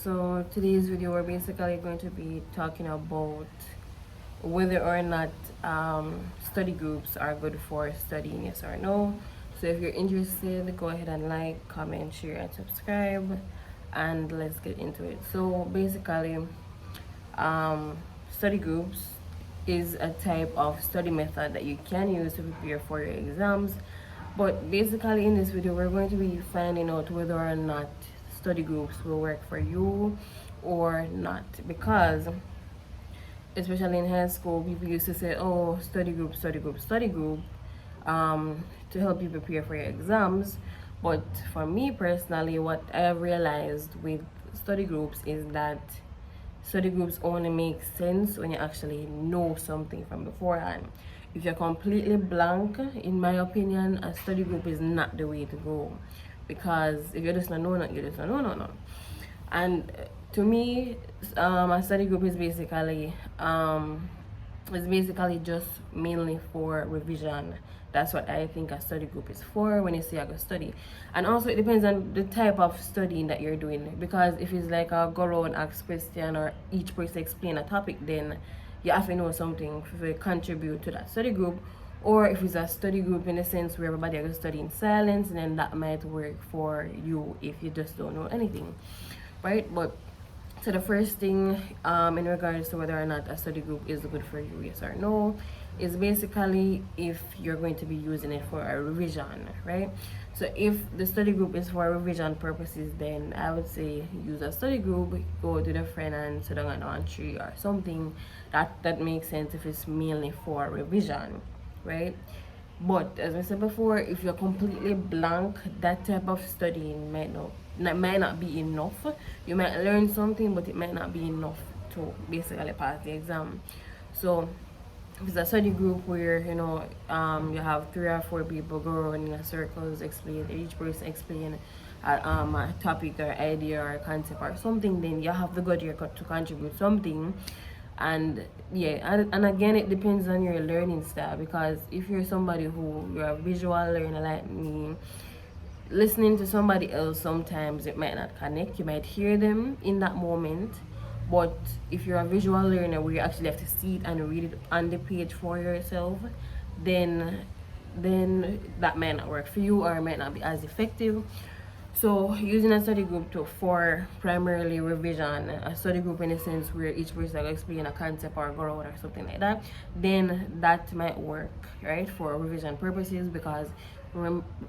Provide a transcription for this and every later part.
So today's video we're basically going to be talking about whether or not study groups are good for studying, yes or no. So if you're interested, go ahead and like, comment, share, and subscribe, and let's get into it. So basically, study groups is a type of study method that you can use to prepare for your exams. But basically in this video we're going to be finding out whether or not study groups will work for you or not, because especially in high school people used to say, oh, study group, study group, study group, to help you prepare for your exams. But for me personally, what I have realized with study groups is that study groups only make sense when you actually know something from beforehand. If you're completely blank, in my opinion, a study group is not the way to go, because if you just don't know nothing, you just don't know nothing. And to me, a study group is basically just mainly for revision. That's what I think a study group is for when you say I go study. And also it depends on the type of studying that you're doing, because if it's like a go around ask question or each person explain a topic, then you have to know something to contribute to that study group. Or if it's a study group in a sense where everybody is studying in silence, then that might work for you if you just don't know anything, right? But so the first thing, in regards to whether or not a study group is good for you, yes or no, is basically if you're going to be using it for a revision, right? So if the study group is for revision purposes, then I would say use a study group, go to the friend and sit down on tree or something that makes sense if it's mainly for revision, right? But as I said before, if you're completely blank, that type of studying might not be enough. You might learn something, but it might not be enough to basically pass the exam. So if it's a study group where you have 3 or 4 people go around in a circles, explain, each person explain a topic or idea or concept or something, then you have the good year to contribute something. And yeah, and again, it depends on your learning style, because if you're somebody who you're a visual learner like me, listening to somebody else sometimes it might not connect. You might hear them in that moment, but if you're a visual learner where you actually have to see it and read it on the page for yourself, then that might not work for you, or it might not be as effective. So using a study group for primarily revision, a study group in a sense where each person will explain a concept or go out or something like that, then that might work, right, for revision purposes. Because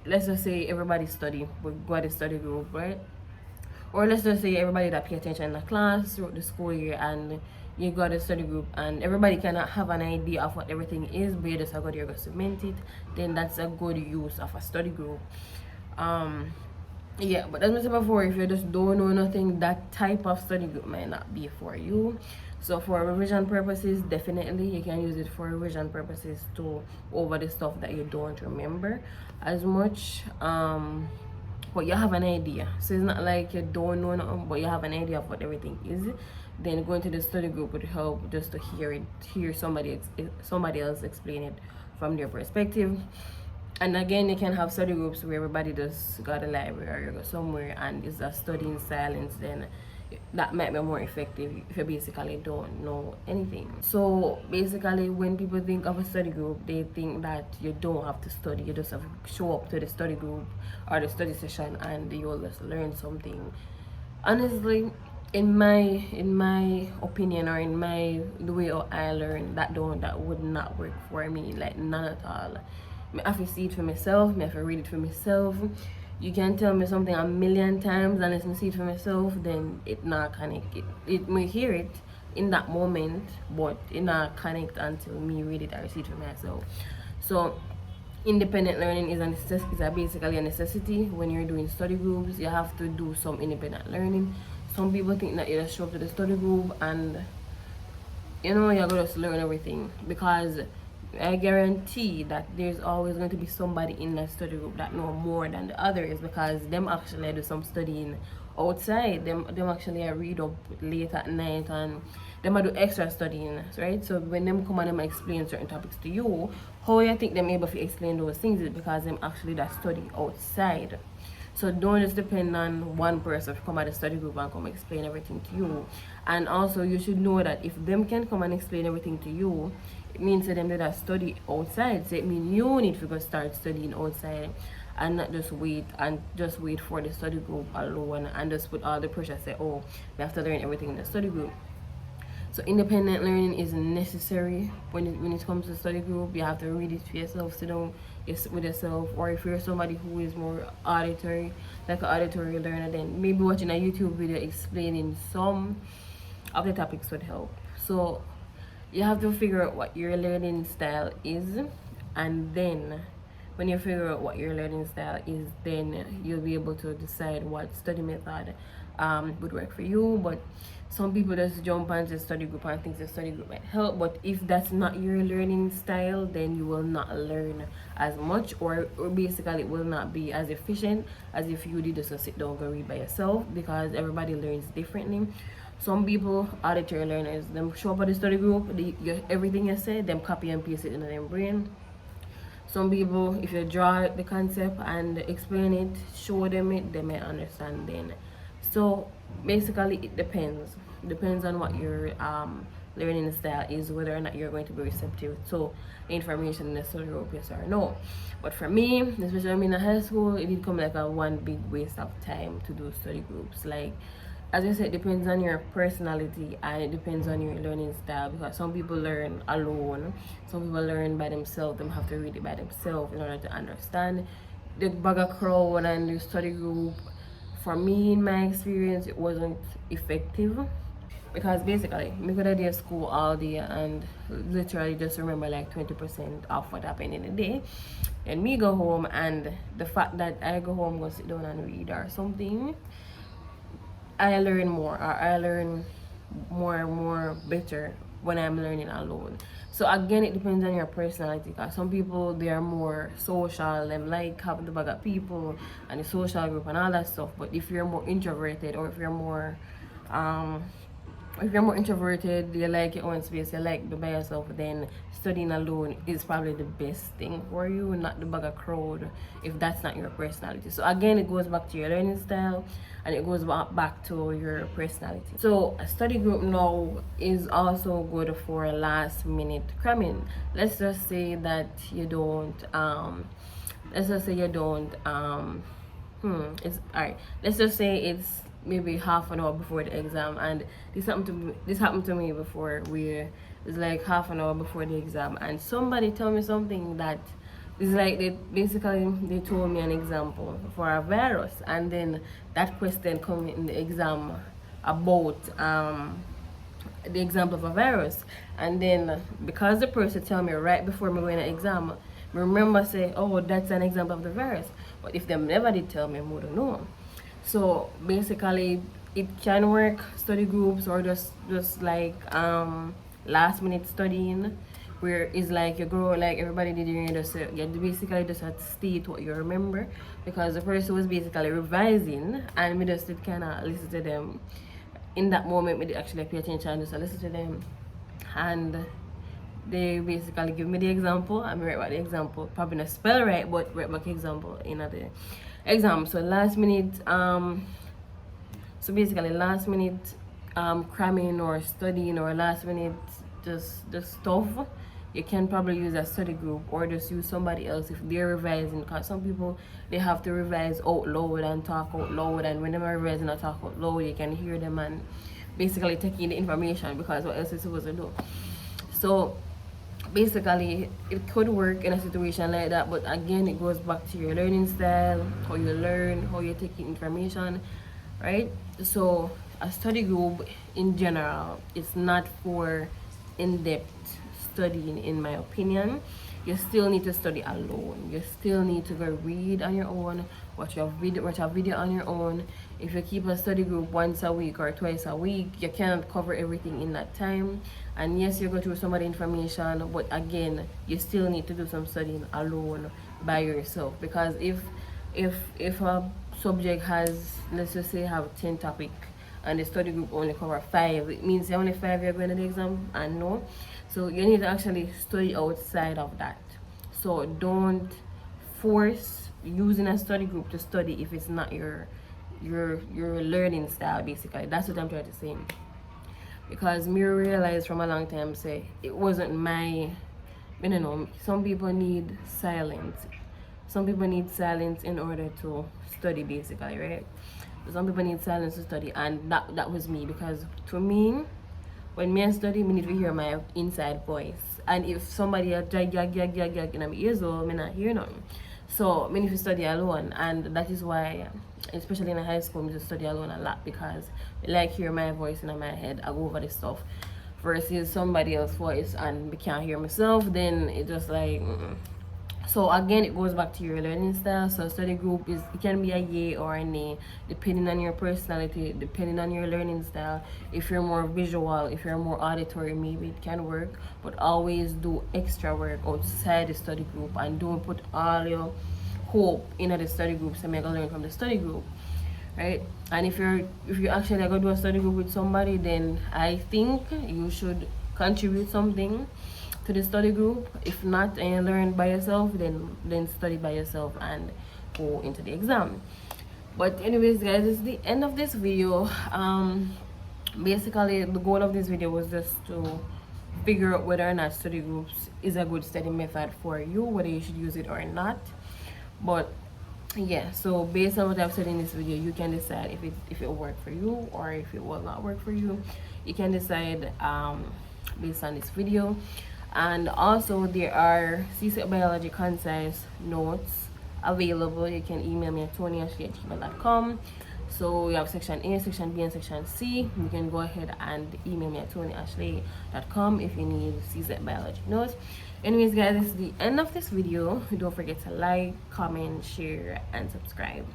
let's just say everybody study, we got a study group, right? Or let's just say everybody that pay attention in the class throughout the school year, and you got a study group and everybody cannot have an idea of what everything is, but you just have got to cement it, then that's a good use of a study group. Yeah, but as I said before, if you just don't know nothing, that type of study group might not be for you. So for revision purposes, definitely you can use it for revision purposes to over the stuff that you don't remember as much, but you have an idea. So it's not like you don't know nothing, but you have an idea of what everything is. Then going to the study group would help just to hear somebody else explain it from their perspective. And again, you can have study groups where everybody just got a library or go somewhere and is just studying in silence. Then that might be more effective if you basically don't know anything. So basically, when people think of a study group, they think that you don't have to study, you just have to show up to the study group or the study session and you'll just learn something. Honestly, in my opinion, or in the way I learn, that would not work for me, like none at all. I have to see it for myself, I have to read it for myself. You can tell me something a million times, and if I see it for myself, then it not connect. It may hear it in that moment, but it not connect until me read it or see it for myself. So independent learning is basically a necessity. When you're doing study groups, you have to do some independent learning. Some people think that you just show up to the study group and you're gonna just learn everything, because I guarantee that there's always going to be somebody in that study group that know more than the others, because them actually do some studying outside. Them actually read up late at night, and them do extra studying, right? So when them come and them explain certain topics to you, how you think them able to explain those things is because them actually that study outside. So don't just depend on one person to come at the study group and come explain everything to you. And also you should know that if them can come and explain everything to you, it means that them that study outside. So it means you need to go start studying outside and not just wait for the study group alone and just put all the pressure, say, oh, we have to learn everything in the study group. So independent learning is necessary when it comes to study group. You have to read it for yourself, sit down with yourself, or if you're somebody who is more auditory, like an auditory learner, then maybe watching a YouTube video explaining some of the topics would help. So you have to figure out what your learning style is, and then when you figure out what your learning style is, then you'll be able to decide what study method would work for you. But some people just jump onto the study group and think the study group might help, but if that's not your learning style, then you will not learn as much, or basically it will not be as efficient as if you did just sit down and read by yourself, because everybody learns differently. Some people, auditory learners, them show up at the study group, everything you say, them copy and paste it in their brain. Some people, if you draw the concept and explain it, show them it, they may understand then. So basically it depends on what your learning style is, whether or not you're going to be receptive to information in the study group, yes or no. But for me, especially when I'm in high school, it did come like a one big waste of time to do study groups. Like, as I said, it depends on your personality and it depends on your learning style, because some people learn alone, some people learn by themselves, them have to read it by themselves in order to understand. The bag of crowd and the study group, for me, in my experience, it wasn't effective, because basically me could have did school all day and literally just remember like 20% of what happened in the day, and me go home, and the fact that I go home, go sit down and read or something, I learn more, or I learn more better when I'm learning alone. So again, it depends on your personality, because some people, they are more social, them like having the bag of people and the social group and all that stuff. But if you're more introverted, or if you're more introverted, you like your own space, you like to be by yourself, then studying alone is probably the best thing for you, not the bag of crowd, if that's not your personality. So again, it goes back to your learning style, and it goes back to your personality. So a study group now is also good for last minute cramming. Let's just say that you don't it's all right, let's just say it's maybe half an hour before the exam, and this happened to me before, where it's like half an hour before the exam, and somebody told me something that is like, they told me an example for a virus, and then that question come in the exam about the example of a virus, and then because the person tell me right before me going to exam, remember say, oh, that's an example of the virus. But if them never did tell me, I wouldn't know. So basically it can work, study groups, or just like last minute studying, where it's like you grow, like everybody did, you basically just have to state what you remember, because the person was basically revising, and me just did kind of listen to them in that moment. Me did actually pay attention and just listen to them, and they basically give me the example, and me write back the example, probably not spell right, but write back example in the exam. So last minute cramming or studying, or last minute just stuff, you can probably use a study group, or just use somebody else if they're revising, because some people, they have to revise out loud and talk out loud, and when they're revising and talk out loud, you can hear them and basically taking the information, because what else is supposed to do. So basically it could work in a situation like that, but again, it goes back to your learning style, how you learn, how you take information, right? So a study group in general, it's not for in-depth studying, in my opinion. You still need to study alone, you still need to go read on your own, watch a video on your own. If you keep a study group once a week or twice a week, you can't cover everything in that time. And yes, you go through some of the information, but again, you still need to do some studying alone by yourself, because if a subject has, let's just say, have 10 topic, and the study group only cover 5, it means only 5 you're going to the exam, and no. So you need to actually study outside of that. So don't force using a study group to study if it's not your learning style. Basically, that's what I'm trying to say. Because me realized from a long time, say it wasn't my, I don't know, some people need silence. Some people need silence in order to study, basically, right? Some people need silence to study, and that was me. Because to me, when me I study, me need to hear my inside voice. And if somebody a jag in my ears, or me not hear nothing. So me need to study alone, and that is why, especially in high school, me just study alone a lot, because I like hear my voice in my head. I go over this stuff versus somebody else's voice, and me can't hear myself. Then it just like. So again, it goes back to your learning style. So study group is, it can be a yay or a nay, depending on your personality, depending on your learning style. If you're more visual, if you're more auditory, maybe it can work. But always do extra work outside the study group, and don't put all your hope in the study group. So make a learn from the study group, right? And if you actually go do a study group with somebody, then I think you should contribute something to the study group. If not, and learn by yourself, then study by yourself and go into the exam. But anyways, guys, this is the end of this video. Basically the goal of this video was just to figure out whether or not study groups is a good study method for you, whether you should use it or not. But yeah, so based on what I've said in this video, you can decide if it will work for you or if it will not work for you. You can decide based on this video. And also there are CXC biology concise notes available. You can email me at tonyashley@gmail.com. So you have section A, section B, and section C. You can go ahead and email me at tonyashley.com if you need CXC biology notes. Anyways, guys, this is the end of this video. Don't forget to like, comment, share, and subscribe.